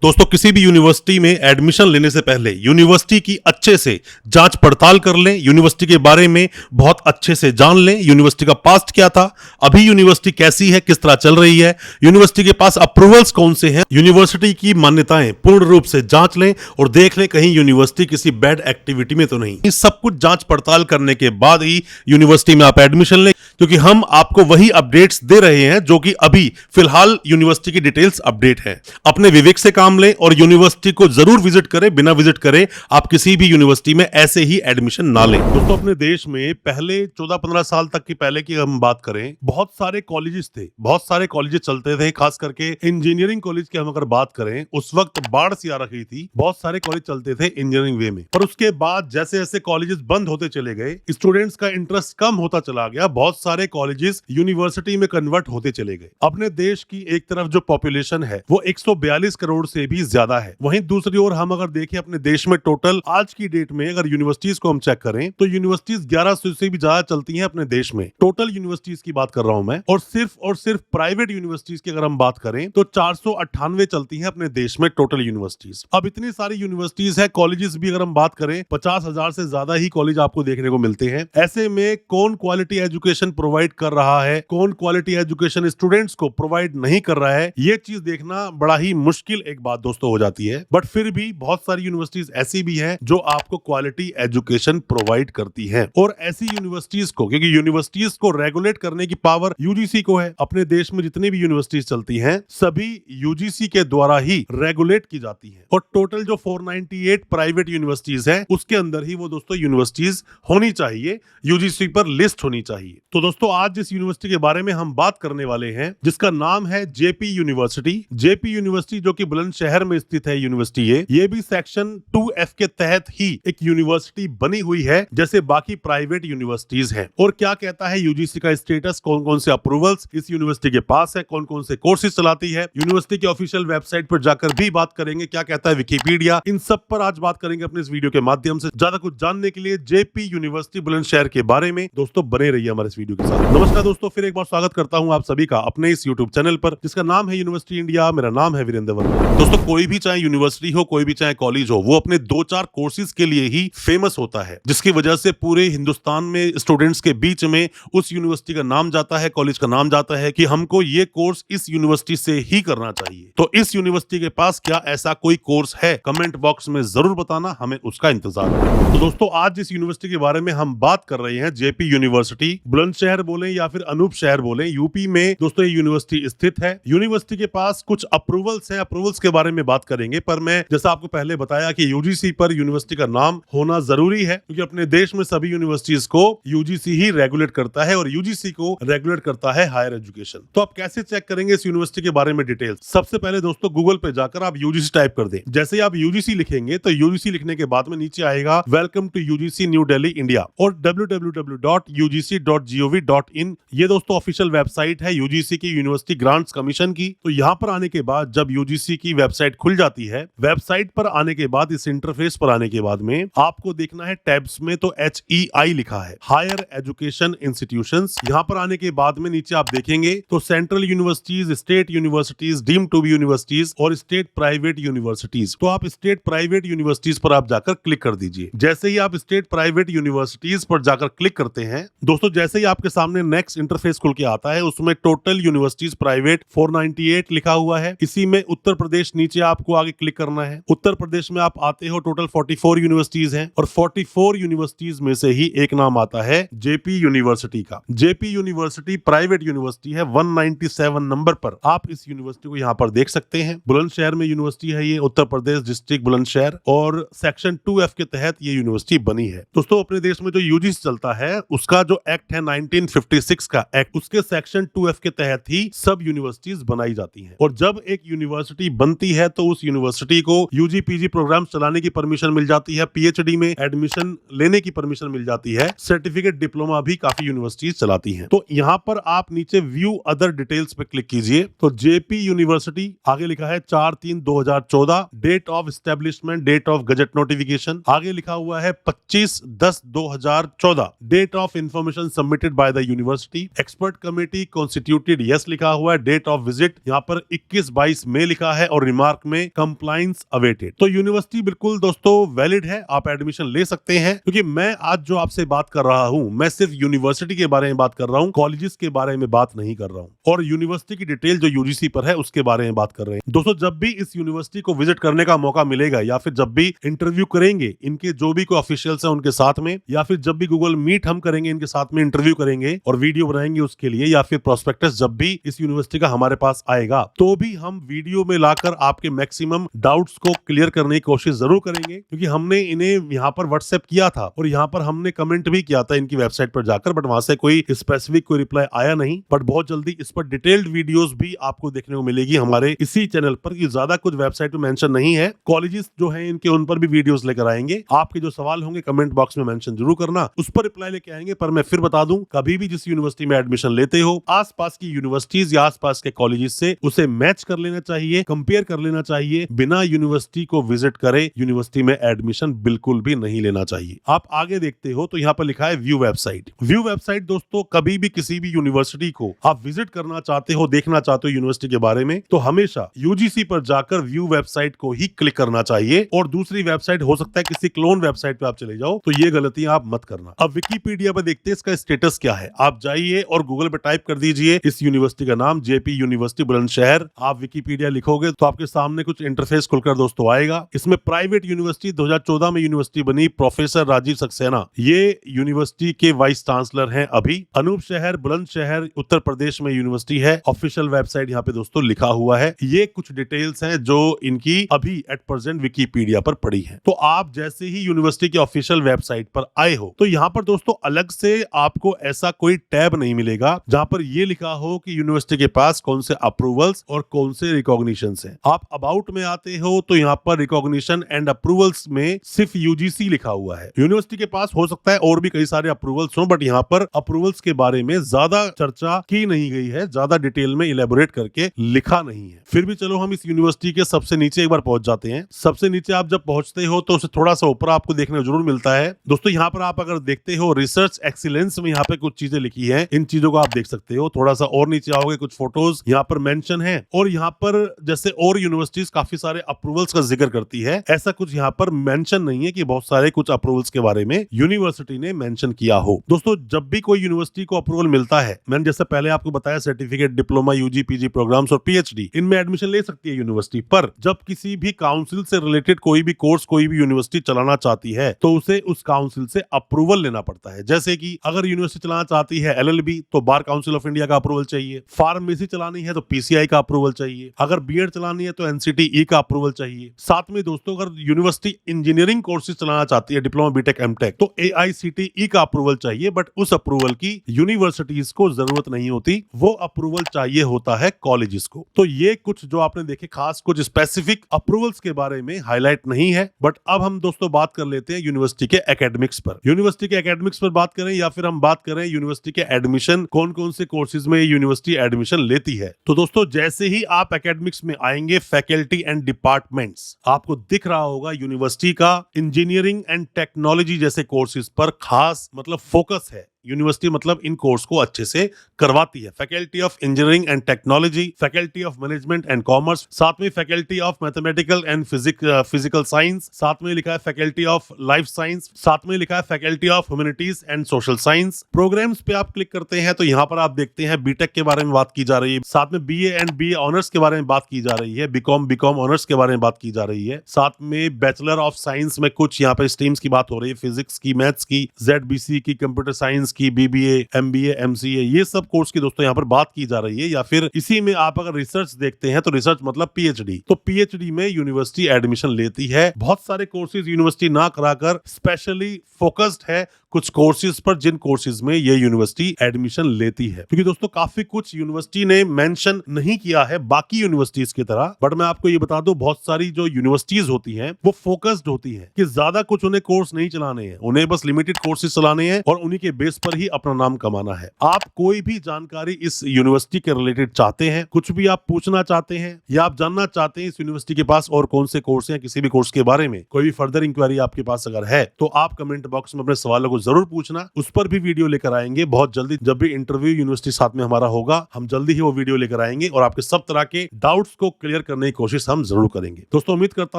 दोस्तों किसी भी यूनिवर्सिटी में एडमिशन लेने से पहले यूनिवर्सिटी की अच्छे से जांच पड़ताल कर लें। यूनिवर्सिटी के बारे में बहुत अच्छे से जान लें। यूनिवर्सिटी का पास्ट क्या था, अभी यूनिवर्सिटी कैसी है, किस तरह चल रही है, यूनिवर्सिटी के पास अप्रूवल्स कौन से हैं, यूनिवर्सिटी की मान्यताएं पूर्ण रूप से जांच लें और देख लें कहीं यूनिवर्सिटी किसी बैड एक्टिविटी में तो नहीं। इस सब कुछ जांच पड़ताल करने के बाद ही यूनिवर्सिटी में आप एडमिशन लें, क्योंकि हम आपको वही अपडेट्स दे रहे हैं जो कि अभी फिलहाल यूनिवर्सिटी की डिटेल्स अपडेट है। अपने विवेक से काम लें और यूनिवर्सिटी को जरूर विजिट करें। बिना विजिट करे आप किसी भी यूनिवर्सिटी में ऐसे ही एडमिशन ना लें। दोस्तों अपने देश में पहले 14-15 साल तक की पहले की हम बात करें, बहुत सारे कॉलेजेस थे, बहुत सारे कॉलेजेस चलते थे। खास करके इंजीनियरिंग कॉलेज की हम अगर बात करें, उस वक्त बाढ़ सी आ रही थी, बहुत सारे कॉलेज चलते थे इंजीनियरिंग वे में। पर उसके बाद जैसे जैसे कॉलेजेस बंद होते चले गए, स्टूडेंट्स का इंटरेस्ट कम होता चला गया, बहुत सारे कॉलेजेस यूनिवर्सिटी में कन्वर्ट होते चले गए। अपने देश की एक तरफ जो पॉपुलेशन है वो 142 करोड़ से भी ज्यादा है। वहीं दूसरी ओर हम अगर देखें अपने देश में टोटल आज की डेट में अगर यूनिवर्सिटीज को हम चेक करें तो यूनिवर्सिटीज 1100 से भी ज्यादा चलती हैं अपने देश में। टोटल यूनिवर्सिटीज की बात कर रहा हूं मैं। और सिर्फ प्राइवेट यूनिवर्सिटीज की अगर हम बात करें तो 498 चलती हैं अपने देश में टोटल यूनिवर्सिटीज। अब इतनी सारी यूनिवर्सिटीज है, कॉलेजेस भी अगर हम बात करें 50,000 से ज्यादा ही कॉलेज आपको देखने को मिलते हैं। ऐसे में कौन क्वालिटी एजुकेशन प्रोवाइड कर रहा है, कौन क्वालिटी एजुकेशन स्टूडेंट्स को प्रोवाइड नहीं कर रहा है, ये चीज देखना बड़ा ही मुश्किल एक बात दोस्तों हो जाती है। बट फिर भी बहुत सारी यूनिवर्सिटीज ऐसी भी हैं जो आपको क्वालिटी एजुकेशन प्रोवाइड करती हैं। और ऐसी यूनिवर्सिटीज को, क्योंकि यूनिवर्सिटीज को रेगुलेट करने की पावर यूजीसी को है, अपने देश में जितनी भी यूनिवर्सिटीज चलती हैं सभी यूजीसी के द्वारा ही रेगुलेट की जाती हैं। और टोटल जो 498 प्राइवेट यूनिवर्सिटीज हैं उसके अंदर ही वो दोस्तों यूनिवर्सिटीज होनी चाहिए, यूजीसी पर लिस्ट होनी चाहिए। तो दोस्तों आज जिस यूनिवर्सिटी के बारे में हम बात करने वाले हैं जिसका नाम है जेपी यूनिवर्सिटी। जेपी यूनिवर्सिटी जो कि बुलंदशहर में स्थित है यूनिवर्सिटी ये भी सेक्शन 2F के तहत ही एक यूनिवर्सिटी बनी हुई है जैसे बाकी प्राइवेट यूनिवर्सिटीज हैं। और क्या कहता है यूजीसी का स्टेटस, कौन कौन से अप्रूवल्स इस यूनिवर्सिटी के पास है, कौन कौन से कोर्सेज चलाती है, यूनिवर्सिटी के ऑफिशियल वेबसाइट पर जाकर भी बात करेंगे, क्या कहता है विकिपीडिया, इन सब पर आज बात करेंगे अपने इस वीडियो के माध्यम से। ज्यादा कुछ जानने के लिए जेपी यूनिवर्सिटी बुलंदशहर के बारे में दोस्तों बने रहिए हमारे इस वीडियो के साथ। नमस्कार दोस्तों, फिर एक बार स्वागत करता हूं आप सभी का अपने इस यूट्यूब चैनल पर जिसका नाम है यूनिवर्सिटी इंडिया। मेरा नाम है वीरेंद्र वर्मा। दोस्तों कोई भी चाहे यूनिवर्सिटी हो, कोई भी चाहे कॉलेज हो, वो अपने 2-4 कोर्सेज के लिए ही फेमस होता है, जिसकी वजह से पूरे हिंदुस्तान में स्टूडेंट्स के बीच में उस यूनिवर्सिटी का नाम जाता है, कॉलेज का नाम जाता है कि हमको ये कोर्स इस यूनिवर्सिटी से ही करना चाहिए। तो इस यूनिवर्सिटी के पास क्या ऐसा कोई कोर्स है? कमेंट बॉक्स में जरूर बताना, हमें उसका इंतजार है। तो दोस्तों आज जिस यूनिवर्सिटी के बारे में हम बात कर रहे हैं, जेपी यूनिवर्सिटी, बुलंदशहर बोले या फिर अनूप शहर बोले, यूपी में दोस्तों ये यूनिवर्सिटी स्थित है। यूनिवर्सिटी के पास कुछ अप्रूवल्स हैं, अप्रूवल्स के बारे में बात करेंगे। पर मैं जैसा आपको पहले बताया कि यूजीसी पर यूनिवर्सिटी का नाम होना जरूरी है, क्योंकि अपने देश में सभी यूनिवर्सिटीज को यूजीसी ही रेगुलेट करता है और यूजीसी को रेगुलेट करता है हायर एजुकेशन। तो आप कैसे चेक करेंगे इस यूनिवर्सिटी के बारे में डिटेल्स? सबसे पहले दोस्तों गूगल पे जाकर आप यूजीसी टाइप कर दें। जैसे ही आप यूजीसी लिखेंगे तो यूजीसी लिखने के बाद में नीचे आएगा welcome to UGC new Delhi India और www.ugc.gov.in। ये दोस्तों ऑफिशियल वेबसाइट है यूजीसी की, यूनिवर्सिटी ग्रांट्स कमीशन की। तो यहाँ पर आने के बाद जब यूजीसी की वेबसाइट खुल जाती है, वेबसाइट पर आने के बाद इस इंटरफेस पर आने के बाद में आपको देखना है टैब्स में तो HEI लिखा है, हायर एजुकेशन इंस्टीट्यूशंस। यहाँ पर आने के बाद में नीचे आप देखेंगे तो central universities, state universities, deemed to be universities और स्टेट प्राइवेट यूनिवर्सिटीज। तो आप स्टेट प्राइवेट यूनिवर्सिटीज पर आप जाकर क्लिक कर दीजिए। जैसे ही आप स्टेट प्राइवेट यूनिवर्सिटीज पर जाकर क्लिक करते हैं दोस्तों, जैसे ही आपके सामने नेक्स्ट इंटरफेस खुल के आता है, उसमें टोटल यूनिवर्सिटीज प्राइवेट 498 लिखा हुआ है। इसी में उत्तर प्रदेश नीचे आपको आगे क्लिक करना है। उत्तर प्रदेश में आप आते हो, टोटल 44 यूनिवर्सिटीज हैं और 44 यूनिवर्सिटीज में से ही एक नाम आता है जेपी यूनिवर्सिटी का। जेपी यूनिवर्सिटी प्राइवेट यूनिवर्सिटी है, 197 नंबर पर आप इस यूनिवर्सिटी को यहाँ पर देख सकते हैं। बुलंदशहर में यूनिवर्सिटी है ये, उत्तर प्रदेश डिस्ट्रिक्ट बुलंदशहर, और सेक्शन 2F के तहत ये यूनिवर्सिटी बनी है। दोस्तों अपने देश में जो यूजीसी चलता है उसका जो एक्ट है 1956 का एक्ट, उसके सेक्शन 2F के तहत ही सब यूनिवर्सिटीज बनाई जाती हैं। और जब एक यूनिवर्सिटी बनती है तो उस यूनिवर्सिटी को यूजी पीजी प्रोग्राम चलाने की परमिशन मिल जाती है, पीएचडी में एडमिशन लेने की परमिशन मिल जाती है, सर्टिफिकेट डिप्लोमा भी काफी यूनिवर्सिटीज चलाती हैं। तो यहाँ पर आप नीचे व्यू अदर डिटेल्स पे क्लिक कीजिए तो जेपी यूनिवर्सिटी आगे लिखा है 4/3/2014, date of establishment, date of gazette notification आगे लिखा हुआ है 25/10/2014, date of information submitted by the university, expert committee constituted yes लिखा हुआ है, डेट ऑफ विजिट यहाँ पर 21-22 मई लिखा है और रिमार्क में कंप्लायंस अवेटेड। तो यूनिवर्सिटी बिल्कुल दोस्तों वैलिड है, आप एडमिशन ले सकते हैं, क्योंकि मैं आज जो आपसे बात कर रहा हूं मैं सिर्फ यूनिवर्सिटी के बारे में बात कर रहा हूं, कॉलेजेस के बारे में बात नहीं कर रहा हूं। और यूनिवर्सिटी की डिटेल जो यूजीसी पर है उसके बारे में बात कर रहे हैं। दोस्तों जब भी इस यूनिवर्सिटी को विजिट करने का मौका मिलेगा या फिर जब भी इंटरव्यू करेंगे इनके जो भी कोई ऑफिशियल्स हैं उनके साथ में, या फिर जब भी गूगल मीट हम करेंगे इनके साथ में इंटरव्यू करेंगे और वीडियो बनाएंगे उसके लिए, या फिर प्रोस्पेक्टस जब भी इस यूनिवर्सिटी का हमारे पास आएगा तो भी हम वीडियो में लाकर आपके मैक्सिमम डाउट्स को क्लियर करने की कोशिश जरूर करेंगे। क्योंकि हमने इन्हें यहाँ पर व्हाट्सएप किया था और यहाँ पर हमने कमेंट भी किया था इनकी वेबसाइट पर जाकर, बट वहां से कोई स्पेसिफिक कोई रिप्लाई आया नहीं। बट बहुत जल्दी इस पर डिटेल्ड वीडियोस भी आपको देखने को मिलेगी हमारे इसी चैनल पर, कि ज्यादा कुछ वेबसाइट में मेंशन नहीं है। कॉलेजेस जो हैं इनके उन पर भी वीडियोस लेकर आएंगे। आपके जो सवाल होंगे कमेंट बॉक्स में मेंशन जरूर करना, उस पर रिप्लाई लेके आएंगे। पर मैं फिर बता दूं, कभी भी जिस यूनिवर्सिटी में एडमिशन लेते हो आसपास की यूनिवर्सिटीज या आसपास के कॉलेजेस से उसे मैच कर लेना चाहिए, कंपेयर कर लेना चाहिए। बिना यूनिवर्सिटी को विजिट करे यूनिवर्सिटी में एडमिशन बिल्कुल भी नहीं लेना चाहिए। आप आगे देखते हो तो यहाँ पर लिखा है व्यू वेबसाइट। व्यू वेबसाइट दोस्तों कभी भी किसी भी यूनिवर्सिटी को आप विजिट करना चाहते हो, देखना चाहते हो यूनिवर्सिटी के बारे में, तो हमेशा यूजीसी पर जाकर व्यू वेबसाइट को ही क्लिक करना चाहिए। और दूसरी वेबसाइट हो सकता है किसी क्लोन वेबसाइट पे आप चले जाओ, तो ये गलतियां आप मत करना। अब विकिपीडिया पर देखते हैं इसका स्टेटस क्या है। आप जाइए और गूगल पे टाइप कर दीजिए इस यूनिवर्सिटी का नाम, जेपी यूनिवर्सिटी बुलंदशहर। आप विकिपीडिया लिखोगे तो आपके सामने कुछ इंटरफेस खुलकर दोस्तों आएगा। इसमें प्राइवेट यूनिवर्सिटी 2014 में यूनिवर्सिटी बनी, प्रोफेसर राजीव सक्सेना ये यूनिवर्सिटी के वाइस चांसलर हैं अभी। अनूप शहर बुलंदशहर उत्तर प्रदेश में यूनिवर्सिटी है। ऑफिशियल वेबसाइट यहाँ पे दोस्तों लिखा हुआ है। ये कुछ डिटेल्स हैं जो इनकी अभी एट प्रेजेंट विकिपीडिया पर पड़ी है। तो आप जैसे ही यूनिवर्सिटी की ऑफिशियल वेबसाइट पर आए हो तो यहाँ पर दोस्तों अलग से आपको ऐसा कोई टैब नहीं मिलेगा जहां पर ये लिखा हो कि यूनिवर्सिटी के पास कौन से अप्रूवल्स और कौन से रिकॉग्निशंस हैं। आप अबाउट में आते हो तो यहाँ पर रिकॉग्निशन एंड अप्रूवल्स में सिर्फ यूजीसी लिखा हुआ है। यूनिवर्सिटी के पास हो सकता है और भी कई सारे अप्रूवल्स हो, बट यहाँ पर अप्रूवल्स के बारे में ज्यादा चर्चा की नहीं गई है, ज्यादा डिटेल में इलेबोरेट करके लिखा नहीं है। फिर भी चलो हम इस यूनिवर्सिटी के सबसे नीचे एक बार पहुंच जाते हैं। सबसे नीचे आप जब पहुंचते हो तो उससे थोड़ा सा ऊपर आपको देखने को जरूर मिलता है दोस्तों। यहाँ पर आप अगर देखते हो रिसर्च एक्सीलेंस में यहाँ पे कुछ चीजें लिखी है, इन चीजों को आप देख सकते हो। थोड़ा सा और नीचे आओगे कुछ फोटोज यहाँ पर मेंशन है, और यहाँ पर जैसे और यूनिवर्सिटीज काफी सारे अप्रूवल्स का जिक्र करती है, ऐसा कुछ यहाँ पर मेंशन नहीं है कि बहुत सारे कुछ अप्रूवल्स के बारे में यूनिवर्सिटी ने मेंशन किया हो। दोस्तों जब भी कोई यूनिवर्सिटी को अप्रूवल मिलता है, मैंने जैसे पहले आपको बताया certificate, diploma, UG, PG programmes और पीएचडी, इनमें एडमिशन ले सकती है यूनिवर्सिटी। पर जब किसी भी काउंसिल से रिलेटेड कोई भी कोर्स कोई भी यूनिवर्सिटी चलाना चाहती है तो उसे उस काउंसिल से अप्रूवल लेना पड़ता है। जैसे कि अगर यूनिवर्सिटी चलाना चाहती है एलएलबी तो बार काउंसिल ऑफ इंडिया का अप्रूवल चाहिए, फार्मेसी चलानी है तो पीसीआई का अप्रूवल चाहिए, अगर बीएड चलानी है तो एनसीटीई का अप्रूवल चाहिए। साथ में दोस्तों अगर यूनिवर्सिटी इंजीनियरिंग कोर्सेज चलाना चाहती है, डिप्लोमा, बीटेक, एमटेक, तो एआईसीटीई का अप्रूवल चाहिए। बट उस अप्रूवल की यूनिवर्सिटीज को जरूरत नहीं होती, वो अप्रूवल चाहिए होता है कॉलेजेस को। तो ये कुछ जो आपने देखे खास कुछ स्पेसिफिक अप्रूवल्स के बारे में हाईलाइट नहीं है। बट अब हम दोस्तों बात कर लेते हैं यूनिवर्सिटी के एकेडमिक्स पर। यूनिवर्सिटी के एकेडमिक्स पर बात करें या फिर हम बात करें यूनिवर्सिटी के एडमिशन, कौन कौन से कोर्सेज में यूनिवर्सिटी एडमिशन लेती है। तो दोस्तों जैसे ही आप एकेडमिक्स में आएंगे, फैकल्टी एंड डिपार्टमेंट्स आपको दिख रहा होगा यूनिवर्सिटी का इंजीनियरिंग एंड टेक्नोलॉजी जैसे कोर्सेज पर खास मतलब फोकस है। यूनिवर्सिटी मतलब इन कोर्स को अच्छे से करवाती है। Faculty of engineering and technology, faculty of management and commerce, साथ में faculty of mathematical and physical science, साथ में लिखा है फैकल्टी ऑफ लाइफ साइंस, साथ में लिखा है faculty of humanities and social science. Programmes पे आप क्लिक करते हैं तो यहाँ पर आप देखते हैं बीटेक के बारे में बात की जा रही है, साथ में बीए एंड बीए ऑनर्स के बारे में बात की जा रही है, बीकॉम ऑनर्स के बारे में बात की जा रही है, साथ में बैचलर ऑफ साइंस में कुछ यहाँ पे स्ट्रीम्स की बात हो रही है, फिजिक्स की, मैथ्स की, जेडबीसी की, कंप्यूटर साइंस की, बीबीए, एमबीए, एमसीए, ये सब कोर्स की दोस्तों यहाँ पर बात की जा रही है। या फिर इसी में आप अगर रिसर्च देखते हैं तो रिसर्च मतलब पीएचडी, तो पीएचडी में यूनिवर्सिटी एडमिशन लेती है। बहुत सारे कोर्सेज यूनिवर्सिटी ना कराकर स्पेशली फोकस्ड है कुछ कोर्सेज पर, जिन कोर्सेज में ये यूनिवर्सिटी एडमिशन लेती है। क्योंकि दोस्तों काफी कुछ यूनिवर्सिटी ने मेंशन नहीं किया है बाकी यूनिवर्सिटीज की तरह, बट मैं आपको ये बता दूं बहुत सारी जो यूनिवर्सिटीज होती हैं वो फोकस्ड होती हैं कि ज्यादा कुछ उन्हें कोर्स नहीं चलाने हैं, उन्हें बस लिमिटेड कोर्सेज चलाने हैं और उन्हीं के बेस पर ही अपना नाम कमाना है। आप कोई भी जानकारी इस यूनिवर्सिटी के रिलेटेड चाहते हैं, कुछ भी आप पूछना चाहते हैं या आप जानना चाहते हैं इस यूनिवर्सिटी के पास और कौन से कोर्स हैं, किसी भी कोर्स के बारे में कोई भी फर्दर इंक्वायरी आपके पास अगर है तो आप कमेंट बॉक्स में अपने सवालों को वो जरूर पूछना, उस पर भी वीडियो लेकर आएंगे बहुत जल्दी। जब भी इंटरव्यू यूनिवर्सिटी साथ में हमारा होगा, हम जल्दी ही वो वीडियो लेकर आएंगे और आपके सब तरह के डाउट्स को क्लियर करने की कोशिश हम जरूर करेंगे। दोस्तों उम्मीद करता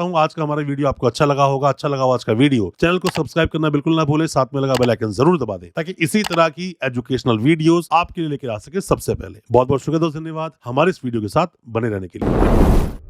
हूं आज का हमारा वीडियो आपको अच्छा लगा होगा। अच्छा लगा हो आज का वीडियो, चैनल को सब्सक्राइब करना बिल्कुल ना भूले, साथ में लगा बेल आइकन जरूर दबा दें ताकि इसी तरह की एजुकेशनल वीडियोस आपके लिए लेकर आ सके सबसे पहले। बहुत बहुत शुक्रिया दोस्तों, धन्यवाद हमारे इस वीडियो के साथ बने रहने के लिए।